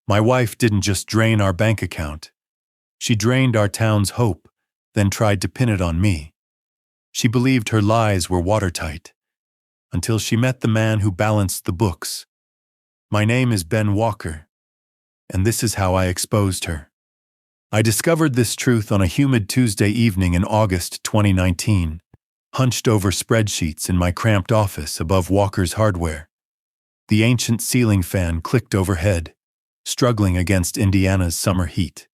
My wife didn't just drain our bank account. She drained our town's hope, then tried to pin it on me. She believed her lies were watertight, until she met the man who balanced the books. My name is Ben Walker, and this is how I exposed her. I discovered this truth on a humid Tuesday evening in August 2019, hunched over spreadsheets in my cramped office above Walker's Hardware. The ancient ceiling fan clicked overhead, struggling against Indiana's summer heat.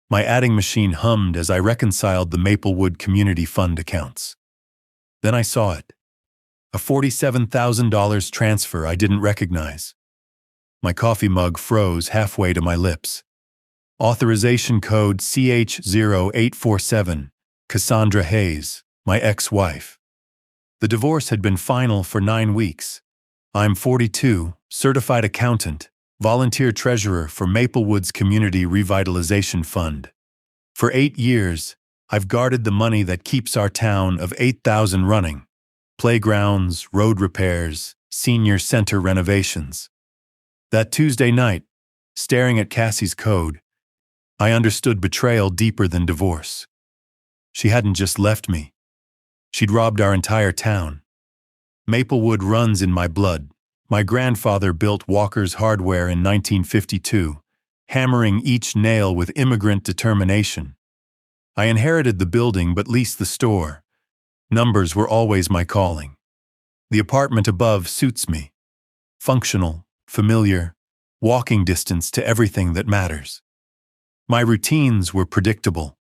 My adding machine hummed as I reconciled the Maplewood Community Fund accounts. Then I saw it. A $47,000 transfer I didn't recognize. My coffee mug froze halfway to my lips. Authorization code CH0847, Cassandra Hayes, my ex-wife. The divorce had been final for 9 weeks. I'm 42, certified accountant, volunteer treasurer for Maplewood's Community Revitalization Fund. For 8 years, I've guarded the money that keeps our town of 8,000 running. Playgrounds, road repairs, senior center renovations. That Tuesday night, staring at Cassie's code, I understood betrayal deeper than divorce. She hadn't just left me. She'd robbed our entire town. Maplewood runs in my blood. My grandfather built Walker's Hardware in 1952, hammering each nail with immigrant determination. I inherited the building but leased the store. Numbers were always my calling. The apartment above suits me. Functional, familiar, walking distance to everything that matters. My routines were predictable.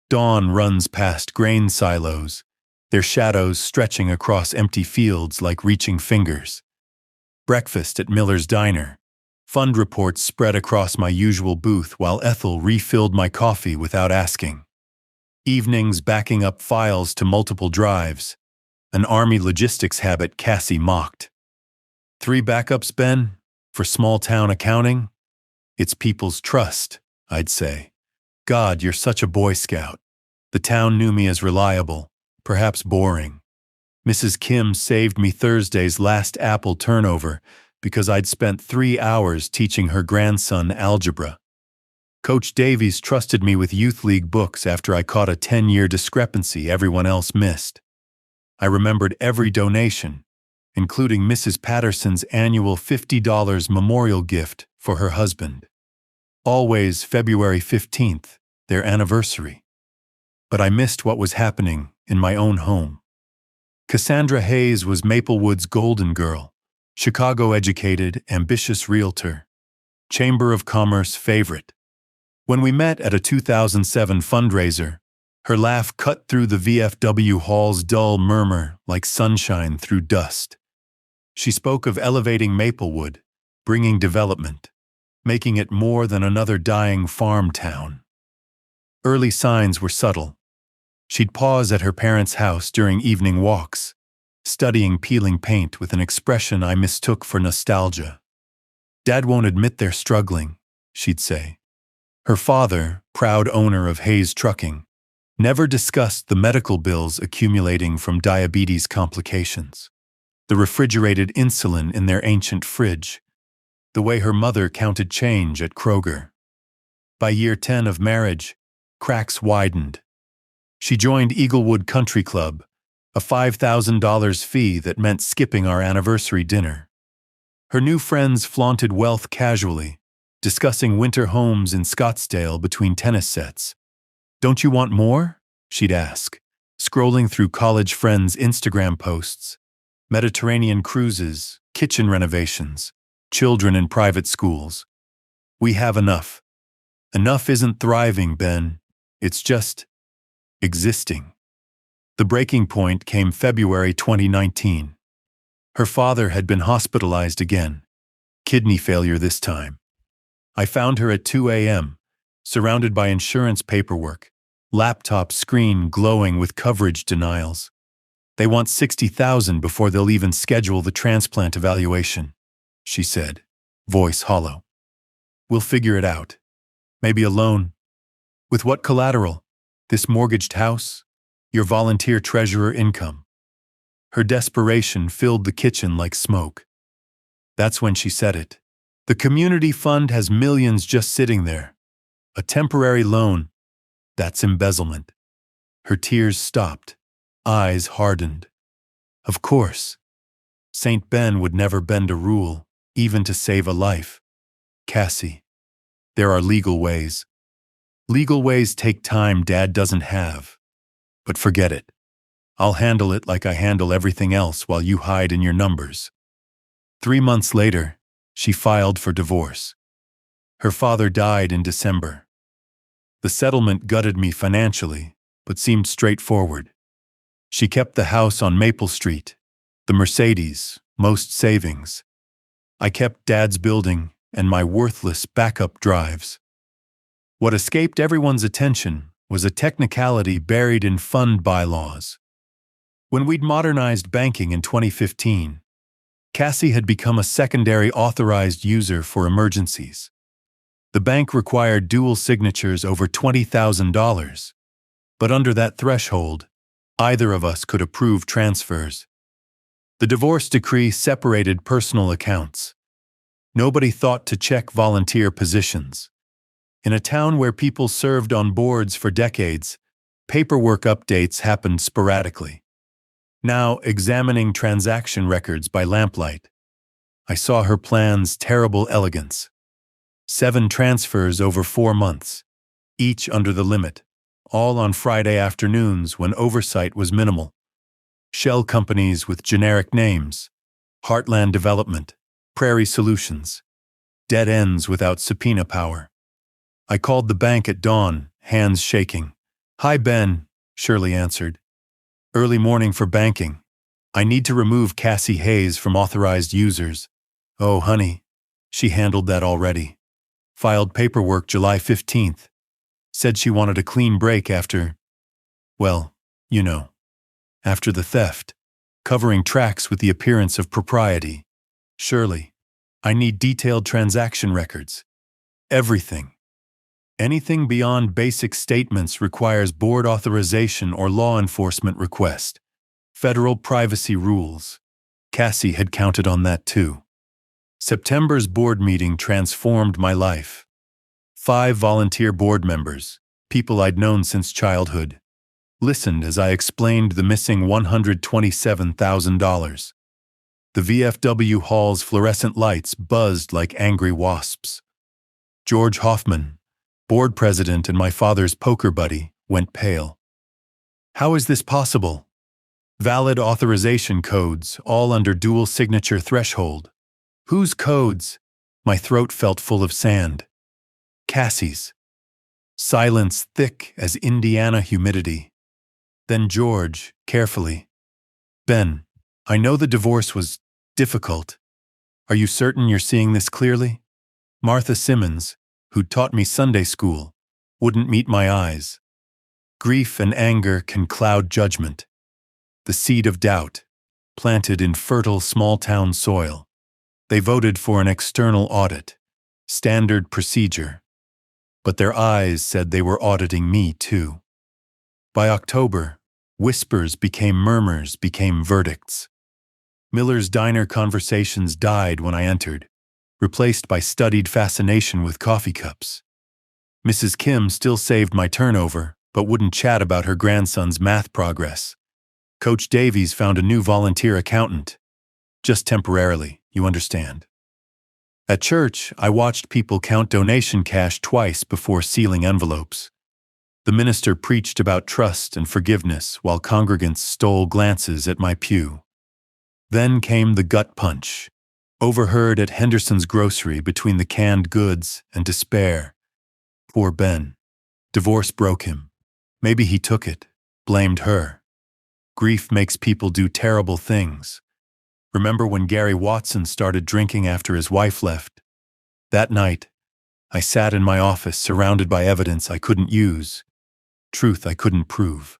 Dawn runs past grain silos, their shadows stretching across empty fields like reaching fingers. Breakfast at Miller's Diner. Fund reports spread across my usual booth while Ethel refilled my coffee without asking. Evenings backing up files to multiple drives, an Army logistics habit Cassie mocked. 3 backups, Ben, for small-town accounting? It's people's trust, I'd say. God, you're such a Boy Scout. The town knew me as reliable, perhaps boring. Mrs. Kim saved me Thursday's last apple turnover because I'd spent 3 hours teaching her grandson algebra. Coach Davies trusted me with youth league books after I caught a 10-year discrepancy everyone else missed. I remembered every donation, including Mrs. Patterson's annual $50 memorial gift for her husband. Always February 15th, their anniversary. But I missed what was happening in my own home. Cassandra Hayes was Maplewood's golden girl, Chicago-educated, ambitious realtor, Chamber of Commerce favorite. When we met at a 2007 fundraiser, her laugh cut through the VFW hall's dull murmur like sunshine through dust. She spoke of elevating Maplewood, bringing development, making it more than another dying farm town. Early signs were subtle. She'd pause at her parents' house during evening walks, studying peeling paint with an expression I mistook for nostalgia. Dad won't admit they're struggling, she'd say. Her father, proud owner of Hayes Trucking, never discussed the medical bills accumulating from diabetes complications, the refrigerated insulin in their ancient fridge, the way her mother counted change at Kroger. By year 10 of marriage, cracks widened. She joined Eaglewood Country Club, a $5,000 fee that meant skipping our anniversary dinner. Her new friends flaunted wealth casually, discussing winter homes in Scottsdale between tennis sets. "Don't you want more?" she'd ask, scrolling through college friends' Instagram posts. Mediterranean cruises, kitchen renovations, children in private schools. We have enough. Enough isn't thriving, Ben. It's just existing. The breaking point came February 2019. Her father had been hospitalized again. Kidney failure this time. I found her at 2 a.m., surrounded by insurance paperwork, laptop screen glowing with coverage denials. "They want $60,000 before they'll even schedule the transplant evaluation," she said, voice hollow. "We'll figure it out. Maybe a loan. With what collateral? This mortgaged house? Your volunteer treasurer income?" Her desperation filled the kitchen like smoke. That's when she said it. The community fund has millions just sitting there. A temporary loan, that's embezzlement. Her tears stopped, eyes hardened. Of course, Saint Ben would never bend a rule, even to save a life. Cassie, there are legal ways. Legal ways take time Dad doesn't have. But forget it. I'll handle it like I handle everything else while you hide in your numbers. 3 months later, she filed for divorce. Her father died in December. The settlement gutted me financially, but seemed straightforward. She kept the house on Maple Street, the Mercedes, most savings. I kept Dad's building and my worthless backup drives. What escaped everyone's attention was a technicality buried in fund bylaws. When we'd modernized banking in 2015, Cassie had become a secondary authorized user for emergencies. The bank required dual signatures over $20,000, but under that threshold, either of us could approve transfers. The divorce decree separated personal accounts. Nobody thought to check volunteer positions. In a town where people served on boards for decades, paperwork updates happened sporadically. Now examining transaction records by lamplight, I saw her plan's terrible elegance. 7 transfers over 4 months, each under the limit, all on Friday afternoons when oversight was minimal. Shell companies with generic names, Heartland Development, Prairie Solutions, dead ends without subpoena power. I called the bank at dawn, hands shaking. "Hi, Ben," Shirley answered. "Early morning for banking. I need to remove Cassie Hayes from authorized users." "Oh, honey, she handled that already. Filed paperwork July 15th. Said she wanted a clean break after, well, you know, after the theft, covering tracks with the appearance of propriety. Shirley, I need detailed transaction records. Everything. Anything beyond basic statements requires board authorization or law enforcement request. Federal privacy rules. Cassie had counted on that too. September's board meeting transformed my life. 5 volunteer board members, people I'd known since childhood, listened as I explained the missing $127,000. The VFW hall's fluorescent lights buzzed like angry wasps. George Hoffman, board president and my father's poker buddy, went pale. "How is this possible? Valid authorization codes, all under dual signature threshold. Whose codes?" My throat felt full of sand. "Cassie's." Silence thick as Indiana humidity. Then George, carefully. "Ben, I know the divorce was difficult. Are you certain you're seeing this clearly? Martha Simmons, who'd taught me Sunday school, wouldn't meet my eyes. Grief and anger can cloud judgment. The seed of doubt, planted in fertile small-town soil. They voted for an external audit, standard procedure. But their eyes said they were auditing me too. By October, whispers became murmurs, became verdicts. Miller's diner conversations died when I entered, replaced by studied fascination with coffee cups. Mrs. Kim still saved my turnover, but wouldn't chat about her grandson's math progress. Coach Davies found a new volunteer accountant. Just temporarily, you understand. At church, I watched people count donation cash twice before sealing envelopes. The minister preached about trust and forgiveness while congregants stole glances at my pew. Then came the gut punch, overheard at Henderson's grocery between the canned goods and despair. Poor Ben. Divorce broke him. Maybe he took it, blamed her. Grief makes people do terrible things. Remember when Gary Watson started drinking after his wife left? That night, I sat in my office surrounded by evidence I couldn't use, truth I couldn't prove.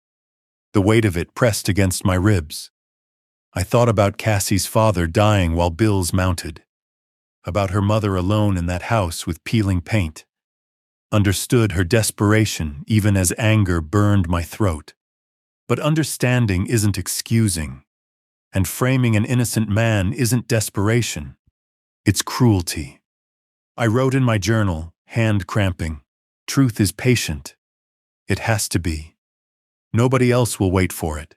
The weight of it pressed against my ribs. I thought about Cassie's father dying while bills mounted, about her mother alone in that house with peeling paint. Understood her desperation even as anger burned my throat. But understanding isn't excusing, and framing an innocent man isn't desperation. It's cruelty. I wrote in my journal, hand cramping. Truth is patient. It has to be. Nobody else will wait for it.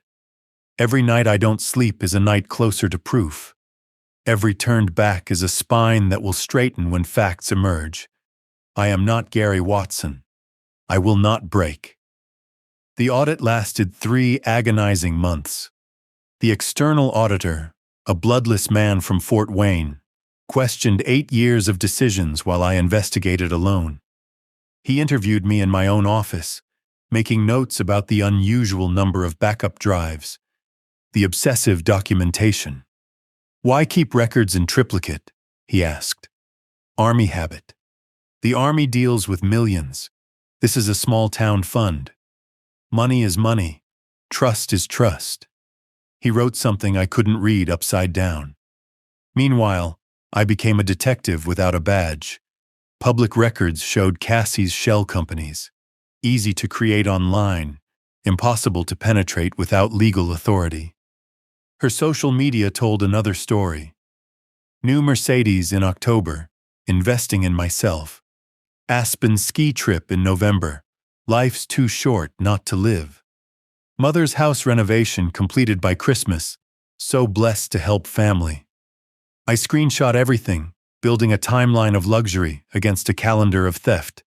Every night I don't sleep is a night closer to proof. Every turned back is a spine that will straighten when facts emerge. I am not Gary Watson. I will not break. The audit lasted 3 agonizing months. The external auditor, a bloodless man from Fort Wayne, questioned 8 years of decisions while I investigated alone. He interviewed me in my own office, making notes about the unusual number of backup drives, the obsessive documentation. Why keep records in triplicate? He asked. Army habit. The Army deals with millions. This is a small-town fund. Money is money. Trust is trust. He wrote something I couldn't read upside down. Meanwhile, I became a detective without a badge. Public records showed Cassie's shell companies. Easy to create online, impossible to penetrate without legal authority. Her social media told another story. New Mercedes in October, investing in myself. Aspen ski trip in November, life's too short not to live. Mother's house renovation completed by Christmas, so blessed to help family. I screenshot everything, building a timeline of luxury against a calendar of theft.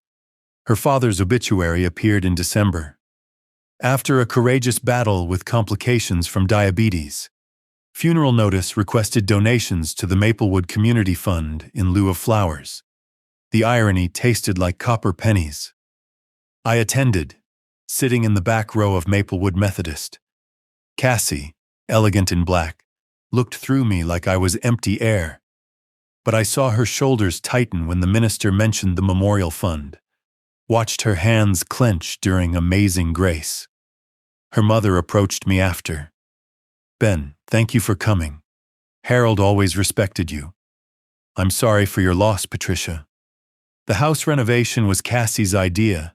Her father's obituary appeared in December. After a courageous battle with complications from diabetes, funeral notice requested donations to the Maplewood Community Fund in lieu of flowers. The irony tasted like copper pennies. I attended, sitting in the back row of Maplewood Methodist. Cassie, elegant in black, looked through me like I was empty air. But I saw her shoulders tighten when the minister mentioned the memorial fund, watched her hands clench during Amazing Grace. Her mother approached me after. Ben, thank you for coming. Harold always respected you. I'm sorry for your loss, Patricia. The house renovation was Cassie's idea.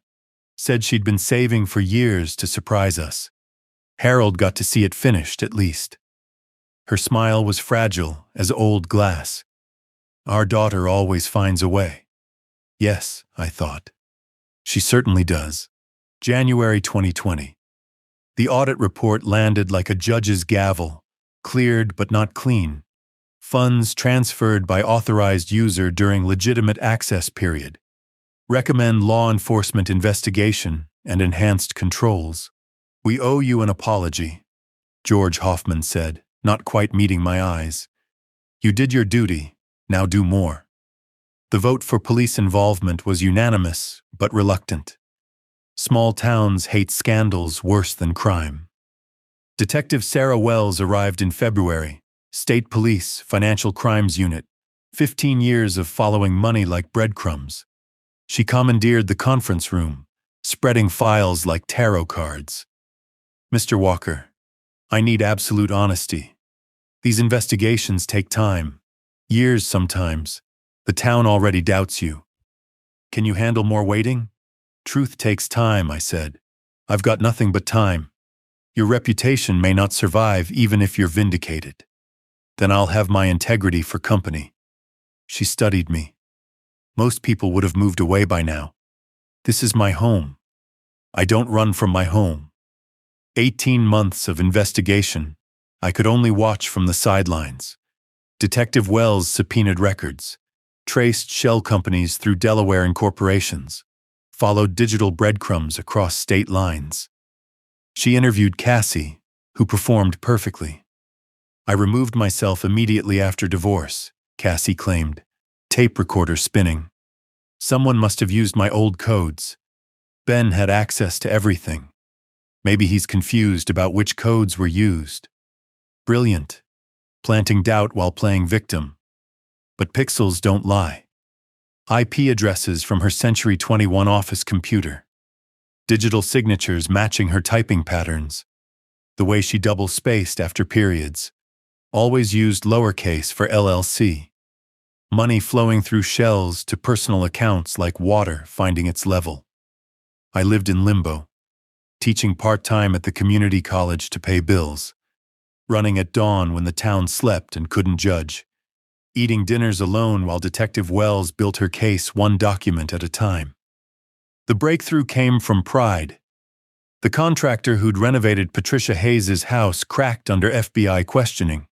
Said she'd been saving for years to surprise us. Harold got to see it finished, at least. Her smile was fragile as old glass. Our daughter always finds a way. Yes, I thought. She certainly does. January 2020. The audit report landed like a judge's gavel, cleared but not clean. Funds transferred by authorized user during legitimate access period. Recommend law enforcement investigation and enhanced controls. We owe you an apology, George Hoffman said, not quite meeting my eyes. You did your duty, now do more. The vote for police involvement was unanimous, but reluctant. Small towns hate scandals worse than crime. Detective Sarah Wells arrived in February, State Police, Financial Crimes Unit, 15 years of following money like breadcrumbs. She commandeered the conference room, spreading files like tarot cards. Mr. Walker, I need absolute honesty. These investigations take time, years sometimes. The town already doubts you. Can you handle more waiting? Truth takes time, I said. I've got nothing but time. Your reputation may not survive even if you're vindicated. Then I'll have my integrity for company. She studied me. Most people would have moved away by now. This is my home. I don't run from my home. 18 months of investigation. I could only watch from the sidelines. Detective Wells subpoenaed records, traced shell companies through Delaware incorporations, followed digital breadcrumbs across state lines. She interviewed Cassie, who performed perfectly. I removed myself immediately after divorce, Cassie claimed, tape recorder spinning. Someone must have used my old codes. Ben had access to everything. Maybe he's confused about which codes were used. Brilliant, planting doubt while playing victim. But pixels don't lie. IP addresses from her Century 21 office computer. Digital signatures matching her typing patterns. The way she double-spaced after periods. Always used lowercase for LLC. Money flowing through shells to personal accounts like water finding its level. I lived in limbo, teaching part-time at the community college to pay bills, running at dawn when the town slept and couldn't judge, eating dinners alone while Detective Wells built her case one document at a time. The breakthrough came from pride. The contractor who'd renovated Patricia Hayes' house cracked under FBI questioning.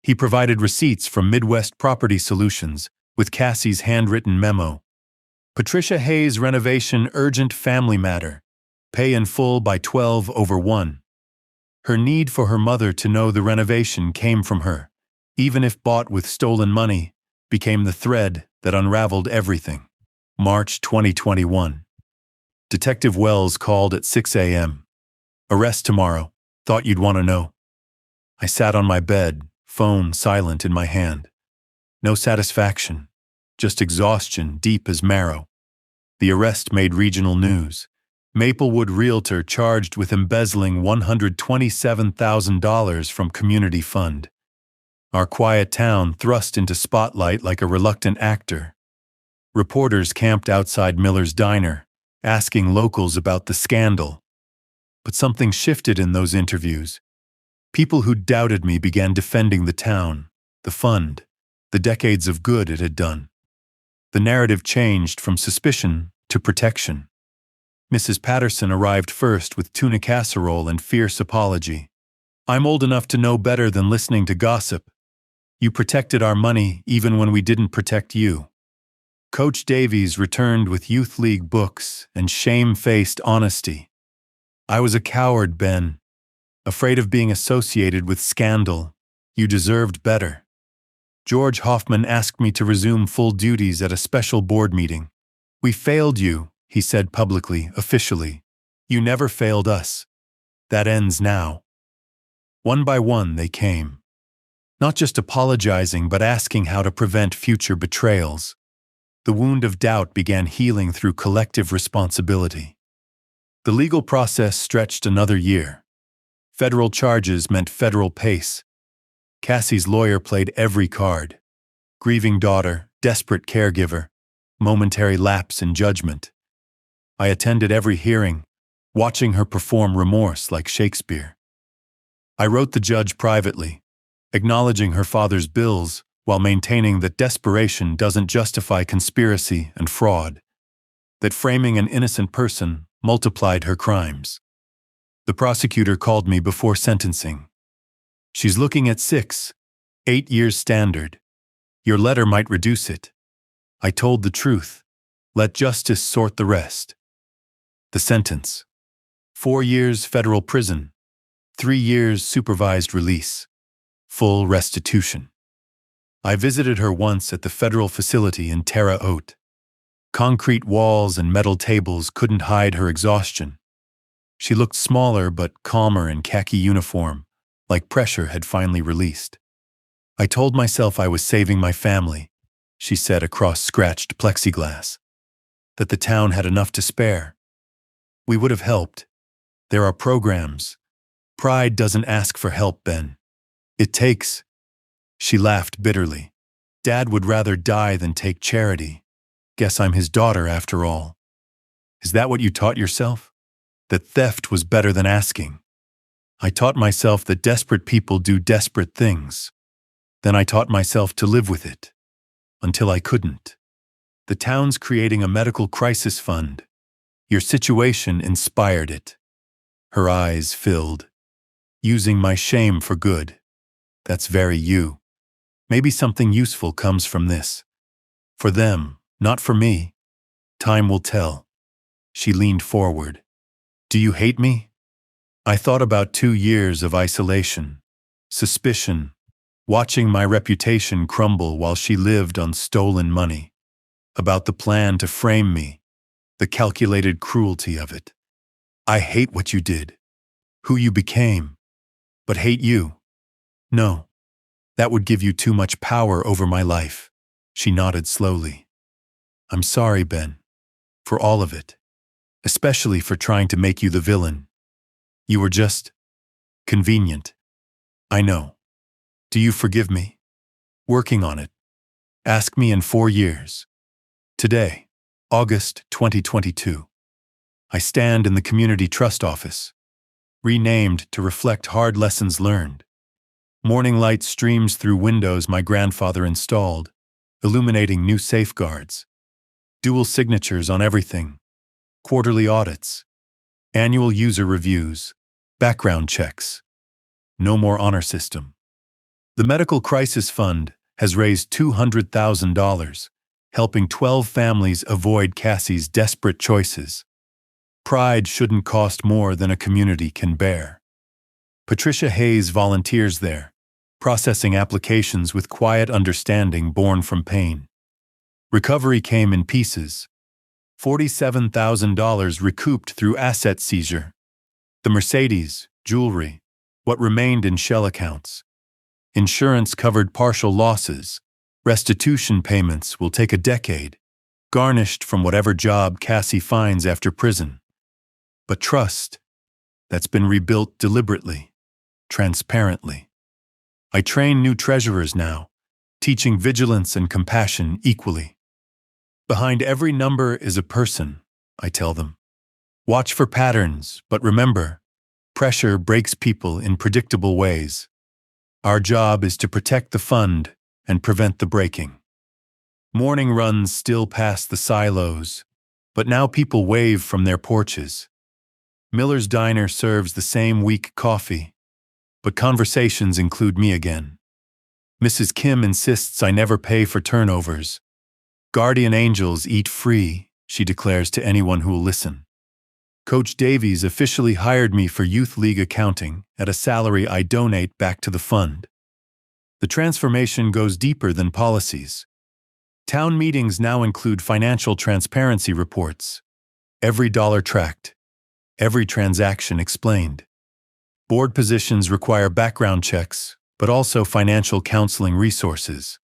He provided receipts from Midwest Property Solutions with Cassie's handwritten memo. Patricia Hayes' renovation urgent family matter. Pay in full by 12/1. Her need for her mother to know the renovation came from her, even if bought with stolen money, became the thread that unraveled everything. March 2021. Detective Wells called at 6 a.m. Arrest tomorrow. Thought you'd want to know. I sat on my bed, phone silent in my hand. No satisfaction, just exhaustion deep as marrow. The arrest made regional news. Maplewood realtor charged with embezzling $127,000 from community fund. Our quiet town thrust into spotlight like a reluctant actor. Reporters camped outside Miller's diner, asking locals about the scandal. But something shifted in those interviews. People who doubted me began defending the town, the fund, the decades of good it had done. The narrative changed from suspicion to protection. Mrs. Patterson arrived first with tuna casserole and fierce apology. I'm old enough to know better than listening to gossip. You protected our money even when we didn't protect you. Coach Davies returned with youth league books and shame-faced honesty. I was a coward, Ben. Afraid of being associated with scandal. You deserved better. George Hoffman asked me to resume full duties at a special board meeting. We failed you, he said publicly, officially. You never failed us. That ends now. One by one they came. Not just apologizing, but asking how to prevent future betrayals. The wound of doubt began healing through collective responsibility. The legal process stretched another year. Federal charges meant federal pace. Cassie's lawyer played every card. Grieving daughter, desperate caregiver, momentary lapse in judgment. I attended every hearing, watching her perform remorse like Shakespeare. I wrote the judge privately, acknowledging her father's bills while maintaining that desperation doesn't justify conspiracy and fraud, that framing an innocent person multiplied her crimes. The prosecutor called me before sentencing. She's looking at 6, 8 years standard. Your letter might reduce it. I told the truth. Let justice sort the rest. The sentence: 4 years federal prison, 3 years supervised release, full restitution. I visited her once at the federal facility in Terre Haute. Concrete walls and metal tables couldn't hide her exhaustion. She looked smaller but calmer in khaki uniform, like pressure had finally released. I told myself I was saving my family, she said across scratched plexiglass, that the town had enough to spare. We would have helped. There are programs. Pride doesn't ask for help, Ben. It takes. She laughed bitterly. Dad would rather die than take charity. Guess I'm his daughter after all. Is that what you taught yourself? That theft was better than asking? I taught myself that desperate people do desperate things. Then I taught myself to live with it. Until I couldn't. The town's creating a medical crisis fund. Your situation inspired it. Her eyes filled. Using my shame for good. That's very you. Maybe something useful comes from this. For them, not for me. Time will tell. She leaned forward. Do you hate me? I thought about 2 years of isolation, suspicion, watching my reputation crumble while she lived on stolen money. About the plan to frame me, the calculated cruelty of it. I hate what you did, who you became, but hate you. No. That would give you too much power over my life. She nodded slowly. I'm sorry, Ben, for all of it, especially for trying to make you the villain. You were just convenient. I know. Do you forgive me? Working on it. Ask me in 4 years. Today, August 2022. I stand in the Community Trust Office, renamed to reflect hard lessons learned. Morning light streams through windows my grandfather installed, illuminating new safeguards. Dual signatures on everything. Quarterly audits. Annual user reviews. Background checks. No more honor system. The Medical Crisis Fund has raised $200,000, helping 12 families avoid Cassie's desperate choices. Pride shouldn't cost more than a community can bear. Patricia Hayes volunteers there, processing applications with quiet understanding born from pain. Recovery came in pieces. $47,000 recouped through asset seizure. The Mercedes, jewelry, what remained in shell accounts. Insurance covered partial losses. Restitution payments will take a decade, garnished from whatever job Cassie finds after prison. But trust, that's been rebuilt deliberately, transparently. I train new treasurers now, teaching vigilance and compassion equally. Behind every number is a person, I tell them. Watch for patterns, but remember, pressure breaks people in predictable ways. Our job is to protect the fund and prevent the breaking. Morning runs still past the silos, but now people wave from their porches. Miller's Diner serves the same weak coffee, but conversations include me again. Mrs. Kim insists I never pay for turnovers. Guardian angels eat free, she declares to anyone who will listen. Coach Davies officially hired me for Youth League accounting at a salary I donate back to the fund. The transformation goes deeper than policies. Town meetings now include financial transparency reports, every dollar tracked, every transaction explained. Board positions require background checks, but also financial counseling resources.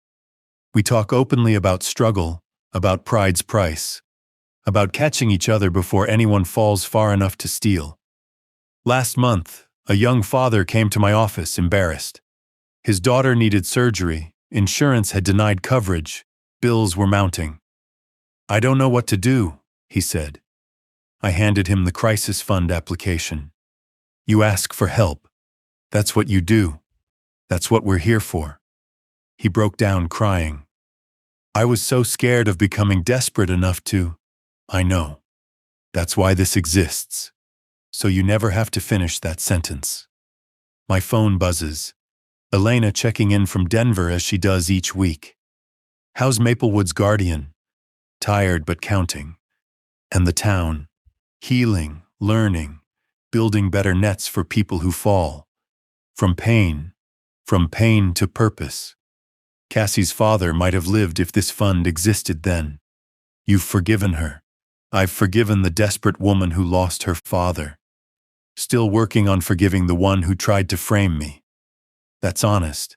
We talk openly about struggle, about pride's price, about catching each other before anyone falls far enough to steal. Last month, a young father came to my office embarrassed. His daughter needed surgery, insurance had denied coverage, bills were mounting. I don't know what to do, he said. I handed him the crisis fund application. You ask for help. That's what you do. That's what we're here for. He broke down crying. I was so scared of becoming desperate enough to. I know. That's why this exists. So you never have to finish that sentence. My phone buzzes. Elena checking in from Denver as she does each week. How's Maplewood's guardian? Tired but counting. And the town? Healing, learning, building better nets for people who fall. From pain to purpose. Cassie's father might have lived if this fund existed then. You've forgiven her. I've forgiven the desperate woman who lost her father. Still working on forgiving the one who tried to frame me. That's honest.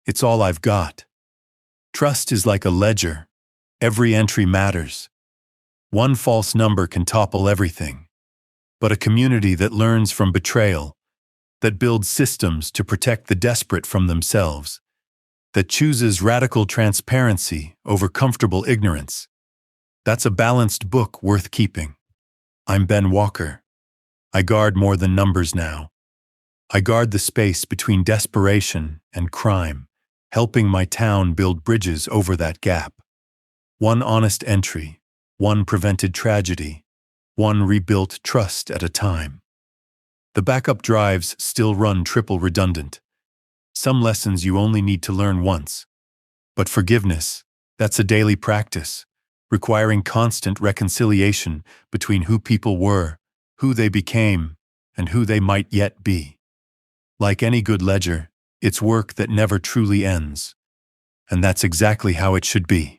It's all I've got. Trust is like a ledger. Every entry matters. One false number can topple everything. But a community that learns from betrayal, that builds systems to protect the desperate from themselves, that chooses radical transparency over comfortable ignorance, that's a balanced book worth keeping. I'm Ben Walker. I guard more than numbers now. I guard the space between desperation and crime, helping my town build bridges over that gap. One honest entry, one prevented tragedy, one rebuilt trust at a time. The backup drives still run triple redundant. Some lessons you only need to learn once. But forgiveness, that's a daily practice, requiring constant reconciliation between who people were, who they became, and who they might yet be. Like any good ledger, it's work that never truly ends. And that's exactly how it should be.